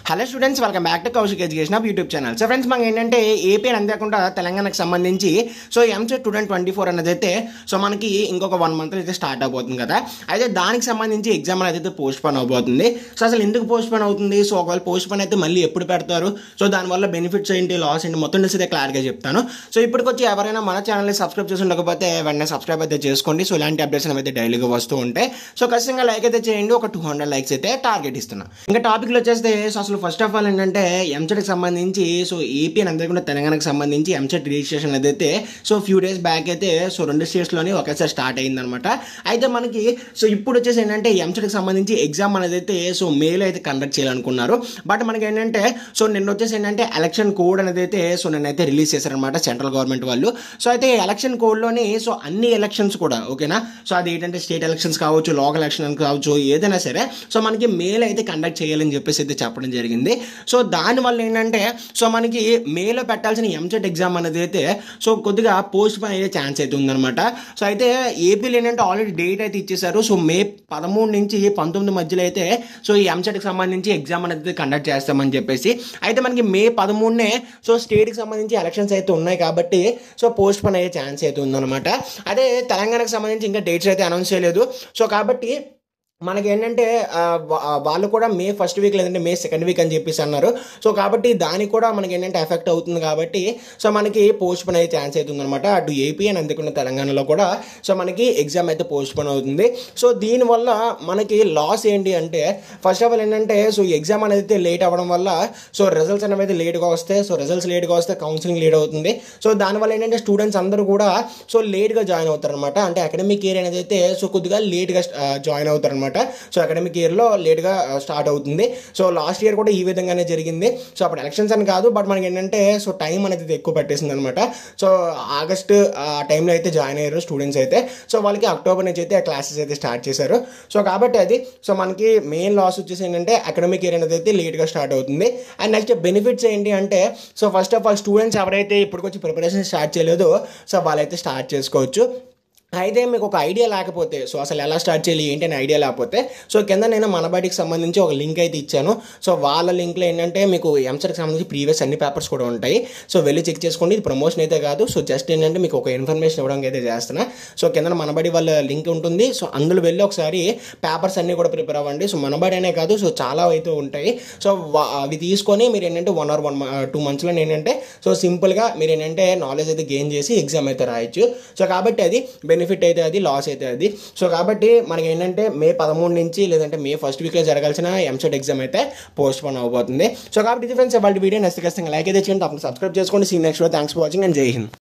Hello students, welcome back to Kaushik education of YouTube channel. So friends, మనకి ఏంటంటే AP అంతేకాకుండా తెలంగాణకు సంబంధించి సో ఎంసెట్ 2024 అనేది అయితే సో మనకి ఇంకొక 1 month అయితే స్టార్ట్ అవబోతుంది కదా. అయితే దానికి సంబంధించి ఎగ్జామ్ అనేది అయితే పోస్ట్ పోన్ అవబోతుంది. సో అసలు ఎందుకు పోస్ట్ పోన్ అవుతుంది, సో ఒకవేళ పోస్ట్ పోన్ అయితే మళ్ళీ ఎప్పుడు పెడతారు, సో దానివల్ల బెనిఫిట్స్ ఏంటి, లాస్ ఏంటి, మొత్తం తెలిసి అయితే క్లారిటీగా చెప్తాను. సో ఇప్పటికొచ్చి ఎవరైనా మన ఛానల్ని సబ్స్క్రైబ్ చేసి ఉండకపోతే వెంటనే సబ్స్క్రైబ్ అయితే చేసుకోండి. సో ఇలాంటి అప్డేట్స్ అయితే డైలీగా వస్తూ ఉంటాయి. సో ఖచ్చితంగా లైక్ అయితే చేయండి. ఒక 200 లైక్స్ అయితే టార్గెట్ ఇస్తున్నాను. ఇంకా టాపిక్లో వచ్చేస్తే సో అసలు ఫస్ట్ ఆఫ్ ఆల్ ఏంటంటే ఎంసెట్కి సంబంధించి సో ఏపీ అని అందరికీ తెలంగాణకు సంబంధించి ఎంసెట్ రిజిస్ట్రేషన్ అయితే సో ఫ్యూ డేస్ బ్యాక్ అయితే సో 2 స్టేట్స్లోని ఒకేసారి స్టార్ట్ అయిందనమాట. అయితే మనకి సో ఇప్పుడు వచ్చేసి ఏంటంటే ఎంసెట్కి సంబంధించి ఎగ్జామ్ అనేది అయితే సో మేలో అయితే కండక్ట్ చేయాలనుకున్నారు. బట్ మనకి ఏంటంటే సో నిన్న వచ్చేసి ఏంటంటే ఎలక్షన్ కోడ్ అనేది అయితే సో నిన్నైతే రిలీజ్ చేశారనమాట సెంట్రల్ గవర్నమెంట్ వాళ్ళు. సో అయితే ఎలక్షన్ కోడ్లోని సో అన్ని ఎలక్షన్స్ కూడా ఓకేనా, సో అది ఏంటంటే స్టేట్ ఎలక్షన్స్ కావచ్చు, లోకల్ ఎలక్షన్ కావచ్చు, ఏదైనా సరే సో మనకి మేలో అయితే కండక్ట్ చేయాలని చెప్పేసి అయితే చెప్పడం జరిగింది. సో దానివల్ల ఏంటంటే సో మనకి మేలో పెట్టాల్సిన ఎంసెట్ ఎగ్జామ్ అనేది అయితే సో కొద్దిగా పోస్ట్ పోన్ అయ్యే ఛాన్స్ అయితే ఉందన్నమాట. సో అయితే ఏపీలో ఏంటంటే ఆల్రెడీ డేట్ అయితే ఇచ్చేసారు. సో మే 13 నుంచి 19 మధ్యలో అయితే సో ఈ ఎంసెట్కి సంబంధించి ఎగ్జామ్ అనేది కండక్ట్ చేస్తామని చెప్పేసి. అయితే మనకి మే 13నే సో స్టేట్కి సంబంధించి ఎలక్షన్స్ అయితే ఉన్నాయి కాబట్టి సో పోస్ట్ పోన్ అయ్యే ఛాన్స్ అయితే ఉందన్నమాట. అదే తెలంగాణకు సంబంధించి ఇంకా డేట్స్ అయితే అనౌన్స్ చేయలేదు. సో కాబట్టి మనకి ఏంటంటే వాళ్ళు కూడా మే 1st వీక్ లేదంటే మే 2nd వీక్ అని చెప్పేసి అన్నారు. సో కాబట్టి దానికి కూడా మనకి ఏంటంటే ఎఫెక్ట్ అవుతుంది కాబట్టి సో మనకి పోస్ట్ పోన్ అయ్యే ఛాన్స్ అవుతుంది అనమాట. అటు ఏపీ అని అందుకున్న తెలంగాణలో కూడా సో మనకి ఎగ్జామ్ అయితే పోస్ట్ పోన్ అవుతుంది. సో దీనివల్ల మనకి లాస్ ఏంటి అంటే ఫస్ట్ ఆఫ్ ఆల్ ఏంటంటే సో ఎగ్జామ్ అనేది అయితే లేట్ అవ్వడం వల్ల సో రిజల్ట్స్ అనేవి అయితే లేట్గా వస్తాయి. సో రిజల్ట్స్ లేట్గా వస్తే కౌన్సిలింగ్ లేట్ అవుతుంది. సో దానివల్ల ఏంటంటే స్టూడెంట్స్ అందరూ కూడా సో లేట్గా జాయిన్ అవుతారు అనమాట. అంటే అకాడమిక్ ఇయర్ అనేది అయితే సో కొద్దిగా లేట్గా జాయిన్ అవుతారు అనమాట. సో అకాడమిక్ ఇయర్లో లేట్గా స్టార్ట్ అవుతుంది. సో లాస్ట్ ఇయర్ కూడా ఈ విధంగానే జరిగింది. సో అప్పుడు ఎలక్షన్స్ అని కాదు, బట్ మనకి ఏంటంటే సో టైం అనేది ఎక్కువ పెట్టేసింది అనమాట. సో ఆగస్ట్ ఆ టైంలో అయితే జాయిన్ అయ్యారు స్టూడెంట్స్ అయితే. సో వాళ్ళకి అక్టోబర్ నుంచి అయితే క్లాసెస్ అయితే స్టార్ట్ చేశారు. సో కాబట్టి అది సో మనకి మెయిన్ లాస్ వచ్చేసి ఏంటంటే అకాడమిక్ ఇయర్ అనేది అయితే లేట్గా స్టార్ట్ అవుతుంది. అండ్ నెక్స్ట్ బెనిఫిట్స్ ఏంటి అంటే so first of all students ఎవరైతే ఇప్పటికొచ్చి ప్రిపరేషన్ స్టార్ట్ చేయలేదో సో వాళ్ళైతే స్టార్ట్ చేసుకోవచ్చు. అయితే మీకు ఒక ఐడియా లేకపోతే సో అసలు ఎలా స్టార్ట్ చేయాలి ఏంటి అని ఐడియా లేకపోతే సో కింద నేను మనబడికి సంబంధించి ఒక లింక్ అయితే ఇచ్చాను. సో వాళ్ళ లింక్లో ఏంటంటే మీకు ఎంసెట్కి సంబంధించి ప్రీవియస్ అన్ని పేపర్స్ కూడా ఉంటాయి. సో వెళ్ళి చెక్ చేసుకోండి. ఇది ప్రమోషన్ అయితే కాదు. సో జస్ట్ ఏంటంటే మీకు ఒక ఇన్ఫర్మేషన్ ఇవ్వడానికి అయితే చేస్తున్నా. సో కింద మనబడి వాళ్ళ లింక్ ఉంటుంది. సో అందులో వెళ్ళి ఒకసారి పేపర్స్ అన్నీ కూడా ప్రిపేర్ అవ్వండి. సో మనబడి అనే కాదు, సో చాలా అయితే ఉంటాయి. సో అవి తీసుకొని మీరు ఏంటంటే 1 or 2 monthsలో ఏంటంటే సో సింపుల్గా మీరు ఏంటంటే నాలెడ్జ్ అయితే గెయిన్ చేసి ఎగ్జామ్ అయితే రాయొచ్చు. సో కాబట్టి అది బెనిఫిట్ అయితే అది, లాస్ అయితే అది. సో కాబట్టి మనకి ఏంటంటే మే 13 నుంచి లేదంటే మే 1st వీక్లో జరగాల్సిన ఎంసెట్ ఎగ్జామ్ అయితే పోస్ట్ పోన్ అవబోతుంది. సో కాబట్టి ఇది ఫ్రెండ్స్ వాళ్ళ వీడియో. నెక్స్ట్ ఖచ్చితంగా లైక్ అయితే చేయండి, తప్పకుండా సబ్స్క్రైబ్ చేసుకోండి. See next. Thanks for watching and Jai Hind.